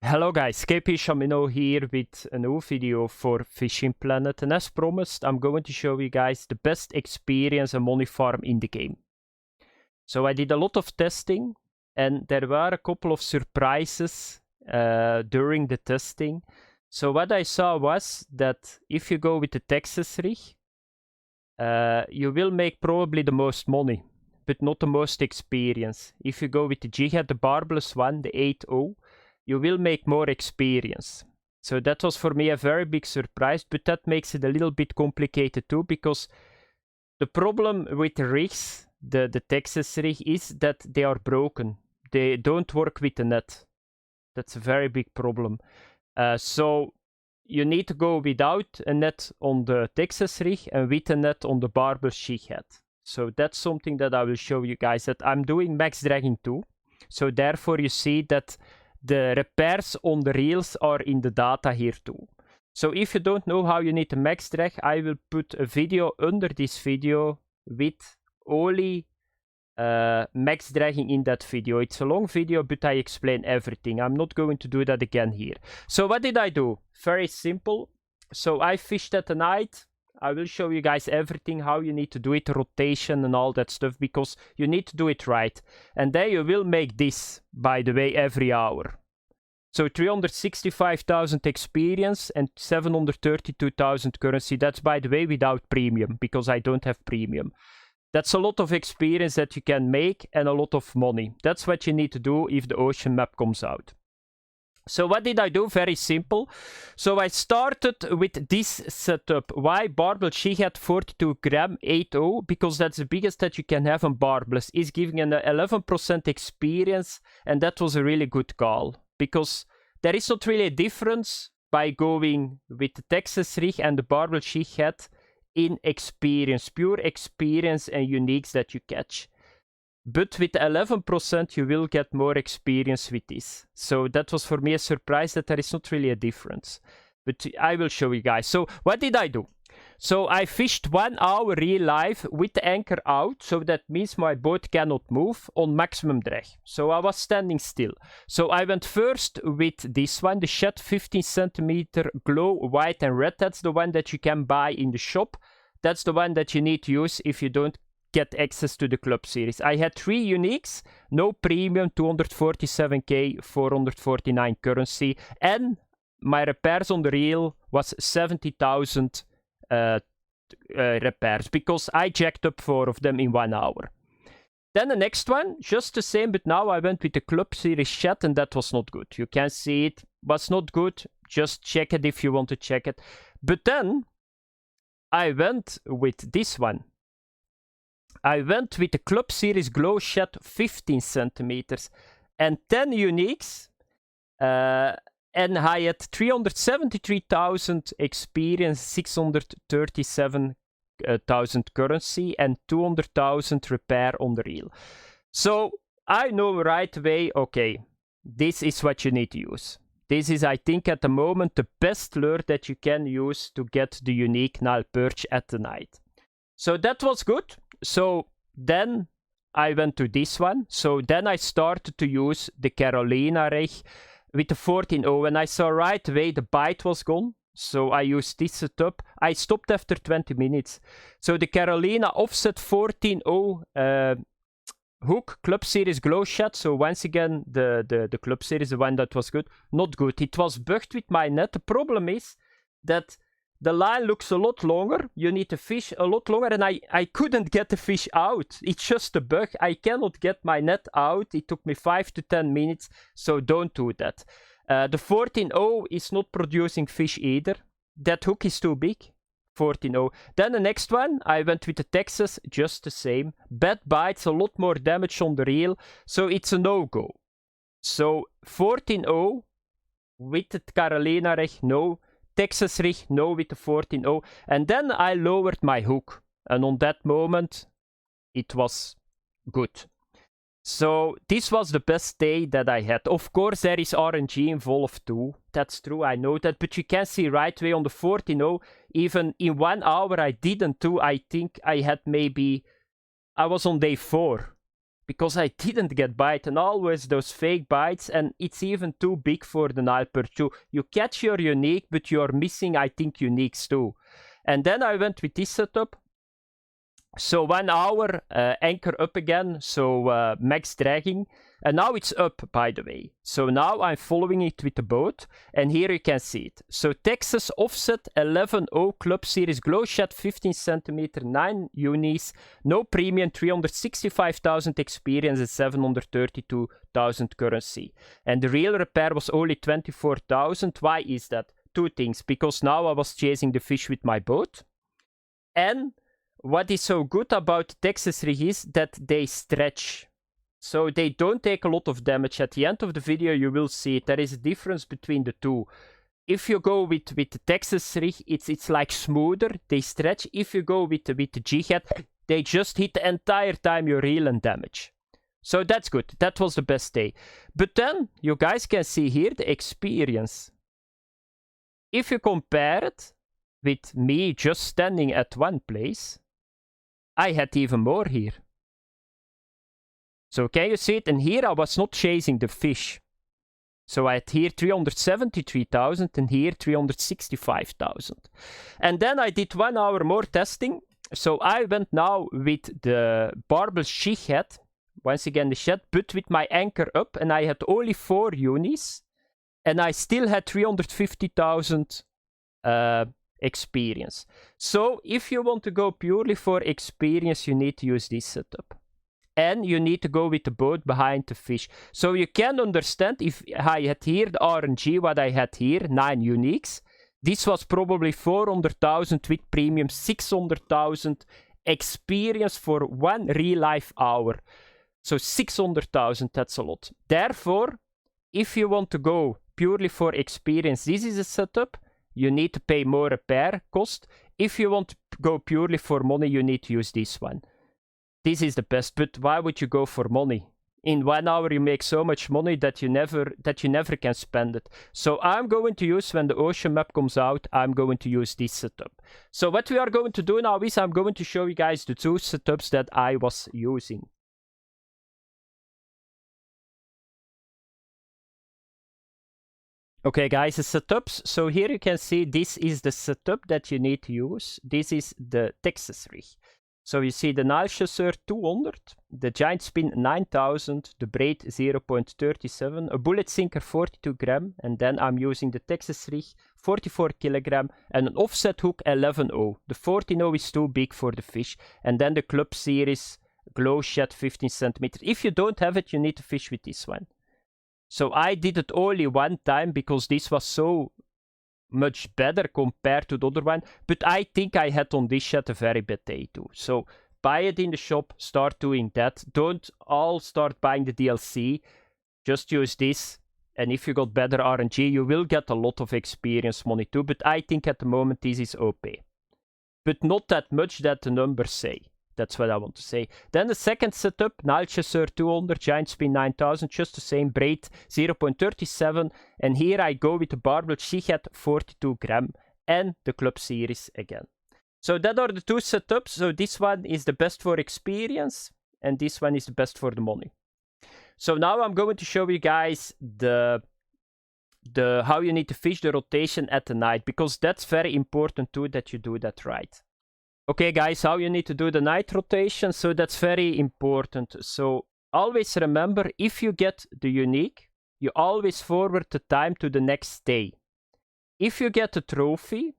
Hello guys, KP Shamino here with a new video for Fishing Planet, and as promised I'm going to show you guys the best experience and money farm in the game. So I did a lot of testing and there were a couple of surprises during the testing. So what I saw was that if you go with the Texas rig, you will make probably the most money, but not the most experience. If you go with the jig-head, the barbless one, the 8.0, you will make more experience. So that was for me a very big surprise, but that makes it a little bit complicated too, because the problem with the rigs, the Texas rig, is that they are broken. They don't work with the net. That's a very big problem. So you need to go without a net on the Texas rig and with a net on the barbell jig head. So that's something that I will show you guys, that I'm doing max dragging too. So therefore you see that the repairs on the reels are in the data here too. So if you don't know how you need to max drag, I will put a video under this video with only max dragging in that video. It's a long video, but I explain everything. I'm not going to do that again here. So what did I do? Very simple. So I fished at the night. I will show you guys everything, how you need to do it, rotation and all that stuff, because you need to do it right. And then you will make this, by the way, every hour. So 365,000 experience and 732,000 currency. That's, by the way, without premium, because I don't have premium. That's a lot of experience that you can make and a lot of money. That's what you need to do if the ocean map comes out. So what did I do? Very simple. So I started with this setup. Why barbell jig head 42 gram 8.0? Because that's the biggest that you can have on barbells. Is giving an 11% experience, and that was a really good call. Because there is not really a difference by going with the Texas rig and the barbell jig head in experience, pure experience and uniques that you catch. But with 11% you will get more experience with this. So that was for me a surprise that there is not really a difference. But I will show you guys. So what did I do? So I fished 1 hour real live with the anchor out. So that means my boat cannot move on maximum drag. So I was standing still. So I went first with this one, the Shed 15 centimeter glow white and red. That's the one that you can buy in the shop. That's the one that you need to use if you don't get access to the club series. I had 3 uniques, no premium, 247k, 449 currency, and my repairs on the reel was 70,000 repairs, because I jacked up 4 of them in 1 hour. Then the next one, just the same, but now I went with the club series Shed, and that was not good. You can see it was not good. Just check it if you want to check it. But then I went with this one. I went with the Club Series Glow Shed 15 centimeters and 10 uniques, and I had 373,000 experience, 637,000 currency, and 200,000 repair on the reel. So I know right away, okay, this is what you need to use. This is, I think, at the moment, the best lure that you can use to get the unique Nile Perch at the night. So that was good. So then I went to this one. So then I started to use the Carolina rig with the 14.0, and I saw right away the bite was gone. So I used this setup. I stopped after 20 minutes. So the Carolina offset 14.0 hook, Club Series Glow Shed. So once again, the Club Series, the one that was good. Not good. It was bugged with my net. The problem is that the line looks a lot longer. You need to fish a lot longer, and I couldn't get the fish out. It's just a bug. I cannot get my net out. It took me 5 to 10 minutes, so don't do that. The 14.0 is not producing fish either. That hook is too big. 14.0. Then the next one, I went with the Texas, just the same. Bad bites, a lot more damage on the reel, so it's a no-go. So 14.0 with the Carolina rig, no. Texas rig, no, with the 14.0. And then I lowered my hook. And on that moment, it was good. So this was the best day that I had. Of course, there is RNG involved too. That's true, I know that. But you can see right away on the 14.0, even in 1 hour I didn't do. I think I had maybe, I was on day 4. because I didn't get bite, and always those fake bites, and it's even too big for the Nile Perch too. You catch your unique, but you're missing, I think, uniques too. And then I went with this setup. So 1 hour, anchor up again, so max dragging. And now it's up, by the way. So now I'm following it with the boat, and here you can see it. So Texas offset 11.0 Club Series glow shot 15 cm, 9 unis, no premium, 365,000 experience and 732,000 currency. And the real repair was only 24,000. Why is that? Two things. Because now I was chasing the fish with my boat, and what is so good about the Texas rig is that they stretch. So they don't take a lot of damage. At the end of the video you will see it. There is a difference between the two. If you go with the Texas rig, it's like smoother. They stretch. If you go with the G-head, they just hit the entire time you reel and damage. So that's good. That was the best day. But then you guys can see here the experience. If you compare it with me just standing at one place, I had even more here. So can you see it? And here I was not chasing the fish. So I had here 373,000 and here 365,000. And then I did 1 hour more testing. So I went now with the barbell jig head. Once again the shed, but with my anchor up, and I had only 4 unis. And I still had 350,000 experience. So if you want to go purely for experience, you need to use this setup. And you need to go with the boat behind the fish. So you can understand, if I had here the RNG, what I had here, 9 uniques. This was probably 400,000 with premium, 600,000 experience for 1 real life hour. So 600,000, that's a lot. Therefore, if you want to go purely for experience, this is a setup. You need to pay more repair cost. If you want to go purely for money, you need to use this one. This is the best, but why would you go for money? In 1 hour you make so much money that you never can spend it. So I'm going to use, when the ocean map comes out, I'm going to use this setup. So what we are going to do now is I'm going to show you guys the 2 setups that I was using. Okay guys, the setups. So here you can see this is the setup that you need to use. This is the Texas rig. So you see the Nile Chasseur 200, the Giant Spin 9000, the braid 0.37, a bullet sinker 42 gram, and then I'm using the Texas rig 44 kilogram and an offset hook 11.0. The 14.0 is too big for the fish, and then the Club Series glow shad 15 centimeters. If you don't have it, you need to fish with this one. So I did it only one time because this was so much better compared to the other one, but I think I had on this shot a very bad day too. So buy it in the shop, start doing that. Don't all start buying the DLC, just use this, and if you got better RNG you will get a lot of experience money too, but I think at the moment this is OP. But not that much that the numbers say. That's what I want to say. Then the second setup, Nile Chasseur 200, Giant Spin 9000, just the same, braid 0.37. And here I go with the barbell jig head 42 gram and the Club Series again. So that are the 2 setups. So this one is the best for experience and this one is the best for the money. So now I'm going to show you guys the how you need to fish the rotation at the night, because that's very important too, that you do that right. Okay guys, how you need to do the night rotation, so that's very important. So always remember, if you get the unique, you always forward the time to the next day. If you get a trophy,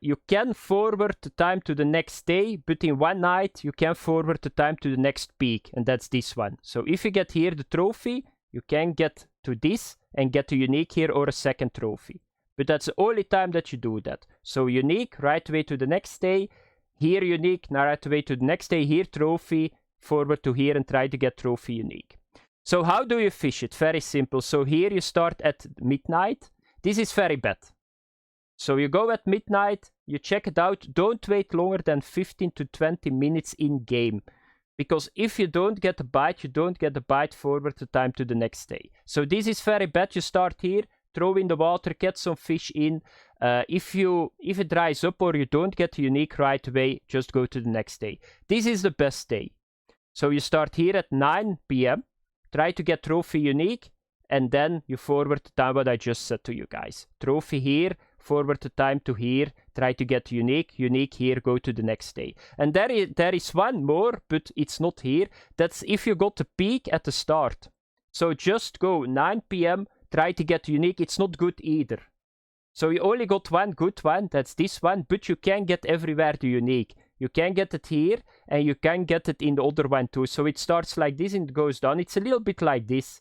you can forward the time to the next day, but in one night you can forward the time to the next peak, and that's this one. So if you get here the trophy, you can get to this and get a unique here or a second trophy. But that's the only time that you do that. So unique, right away to the next day. Here unique, now right away to the next day. Here trophy, forward to here and try to get trophy unique. So how do you fish it? Very simple. So here you start at midnight. This is very bad. So you go at midnight, you check it out. Don't wait longer than 15 to 20 minutes in game. Because if you don't get a bite, you don't get a bite, forward the time to the next day. So this is very bad. You start here. Throw in the water, get some fish in. If it dries up or you don't get a unique right away, just go to the next day. This is the best day. So you start here at 9 p.m. Try to get trophy unique, and then you forward the time what I just said to you guys. Trophy here, forward the time to here, try to get unique, unique here, go to the next day. And there is one more, but it's not here. That's if you got the peak at the start. So just go 9 p.m., try to get unique. It's not good either. So you only got one good one, that's this one, but you can get everywhere the unique. You can get it here, and you can get it in the other one too. So it starts like this and it goes down. It's a little bit like this.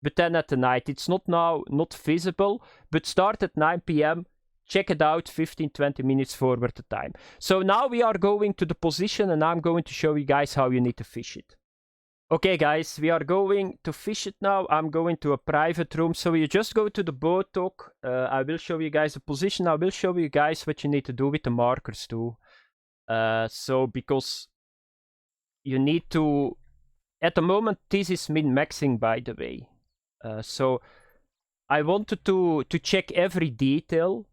But then at the night, it's not visible, but start at 9 p.m., check it out, 15-20 minutes forward the time. So now we are going to the position, and I'm going to show you guys how you need to fish it. Okay guys, we are going to fish it now. I'm going to a private room. So you just go to the boat dock. I will show you guys the position. I will show you guys what you need to do with the markers too. So because you need to... At the moment, this is min-maxing, by the way. So I wanted to check every detail,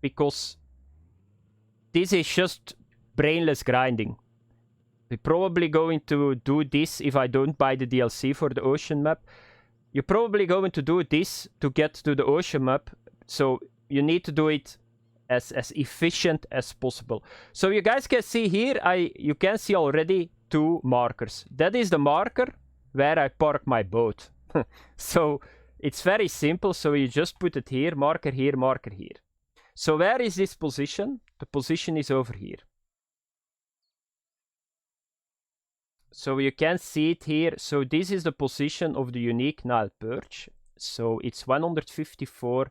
because this is just brainless grinding. We're probably going to do this if I don't buy the DLC for the ocean map. You're probably going to do this to get to the ocean map. So you need to do it as efficient as possible. So you guys can see here, you can see already 2 markers. That is the marker where I park my boat. So it's very simple. So you just put it here, marker here, marker here. So where is this position? The position is over here. So you can see it here. So this is the position of the unique Nile Perch. So it's 154,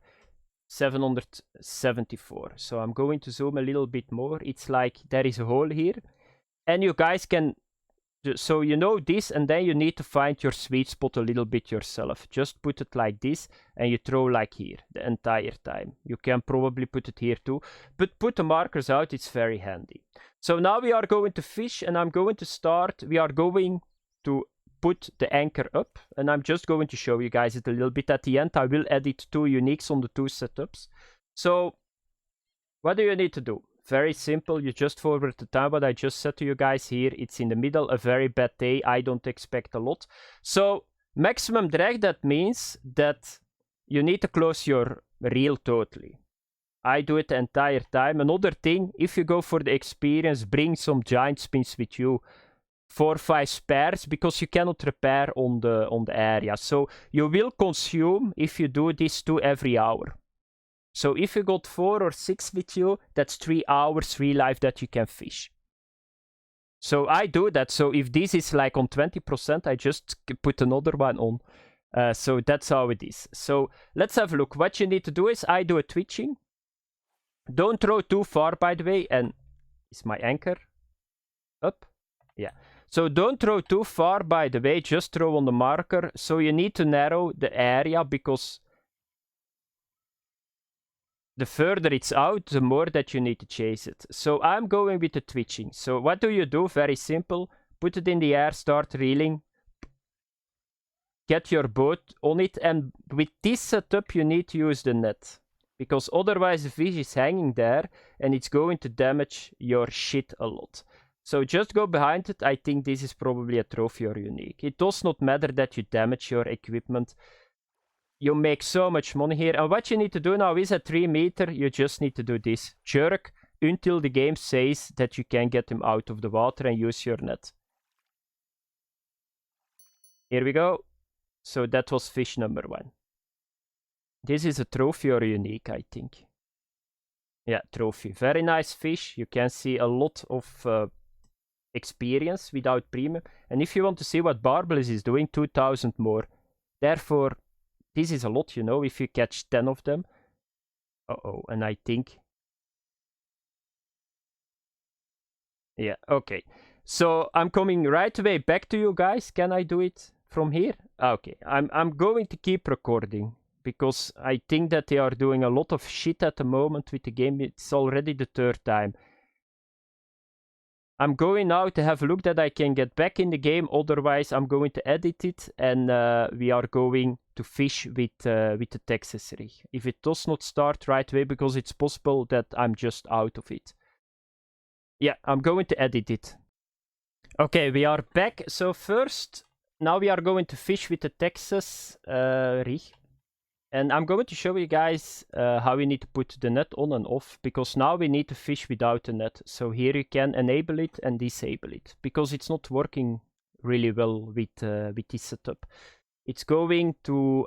774. So I'm going to zoom a little bit more. It's like there is a hole here. And you guys can... So you know this, and then you need to find your sweet spot a little bit yourself. Just put it like this, and you throw like here the entire time. You can probably put it here too, but put the markers out, it's very handy. So now we are going to fish, and I'm going to start. We are going to put the anchor up, and I'm just going to show you guys it a little bit at the end. I will edit 2 uniques on the 2 setups. So what do you need to do? Very simple. You just forward the time what I just said to you guys here. It's in the middle, a very bad day. I don't expect a lot. So maximum drag, that means that you need to close your reel totally. I do it the entire time. Another thing, if you go for the experience, bring some giant spins with you. 4 or 5 spares, because you cannot repair on the area. So you will consume, if you do this, 2 every hour. So if you got 4 or 6 with you, that's 3 hours real life that you can fish. So I do that. So if this is like on 20%, I just put another one on. So that's how it is. So let's have a look. What you need to do is I do a twitching. Don't throw too far, by the way. And is my anchor up? Yeah. So don't throw too far, by the way. Just throw on the marker. So you need to narrow the area, because the further it's out, the more that you need to chase it. So I'm going with the twitching. So what do you do? Very simple. Put it in the air, start reeling. Get your boat on it. And with this setup, you need to use the net. Because otherwise the fish is hanging there and it's going to damage your shit a lot. So just go behind it. I think this is probably a trophy or unique. It does not matter that you damage your equipment. You make so much money here. And what you need to do now is at 3 meters, you just need to do this. Jerk until the game says that you can get him out of the water and use your net. Here we go. So that was fish number 1. This is a trophy or a unique, I think. Yeah, trophy. Very nice fish. You can see a lot of experience without premium. And if you want to see what Barbless is doing, 2000 more. Therefore, this is a lot, you know, if you catch 10 of them. Uh-oh, and I think... Yeah, okay. So I'm coming right away back to you guys. Can I do it from here? Okay, I'm going to keep recording, because I think that they are doing a lot of shit at the moment with the game. It's already the 3rd time. I'm going now to have a look that I can get back in the game. Otherwise, I'm going to edit it, and we are going to fish with the Texas rig. If it does not start right away, because it's possible that I'm just out of it. Yeah, I'm going to edit it. Okay, we are back. So first, now we are going to fish with the Texas rig. And I'm going to show you guys how you need to put the net on and off, because now we need to fish without the net. So here you can enable it and disable it, because it's not working really well with this setup. It's going to...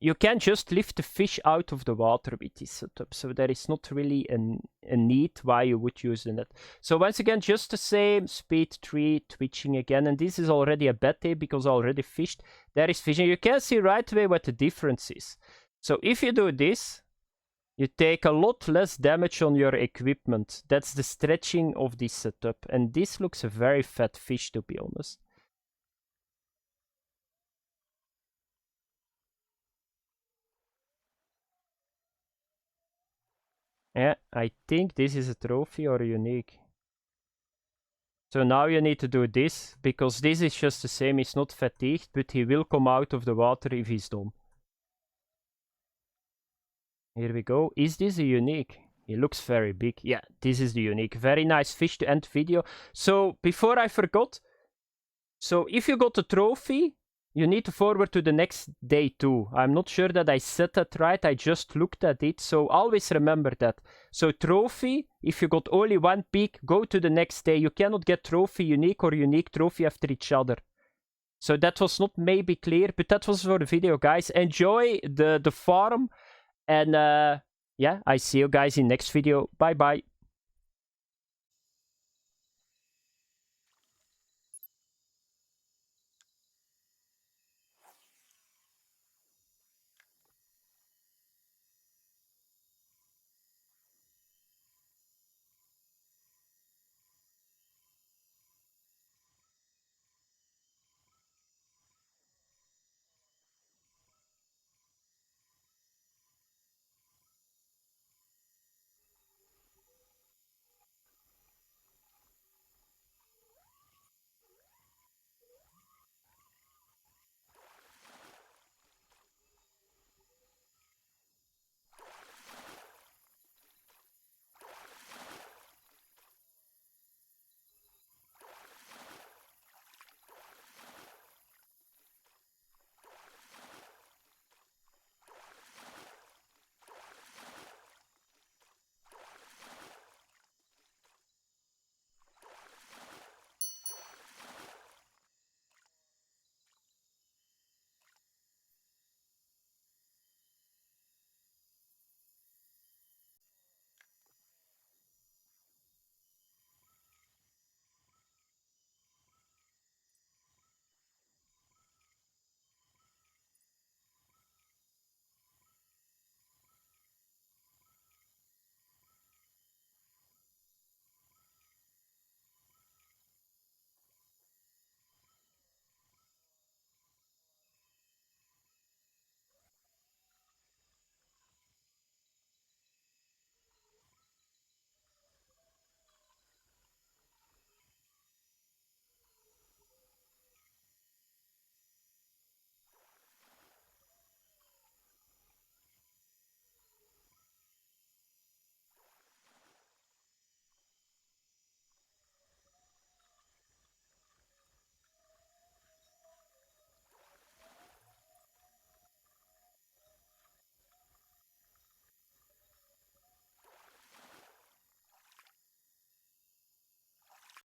you can just lift the fish out of the water with this setup, so there is not really a need why you would use the net. So once again, just the same, speed 3, twitching again, and this is already a bad day because I already fished. There is fishing. You can see right away what the difference is. So if you do this, you take a lot less damage on your equipment. That's the stretching of this setup, and this looks a very fat fish, to be honest. Yeah, I think this is a trophy or unique. So now you need to do this, because this is just the same. He's not fatigued, but he will come out of the water if he's done. Here we go. Is this a unique? He looks very big. Yeah, this is the unique. Very nice fish to end video. So before I forgot, so if you got the trophy, you need to forward to the next day too. I'm not sure that I said that right. I just looked at it. So always remember that. So trophy, if you got only one peak, go to the next day. You cannot get trophy unique or unique trophy after each other. So that was not maybe clear, but that was for the video, guys. Enjoy the farm. And yeah, I see you guys in next video. Bye bye.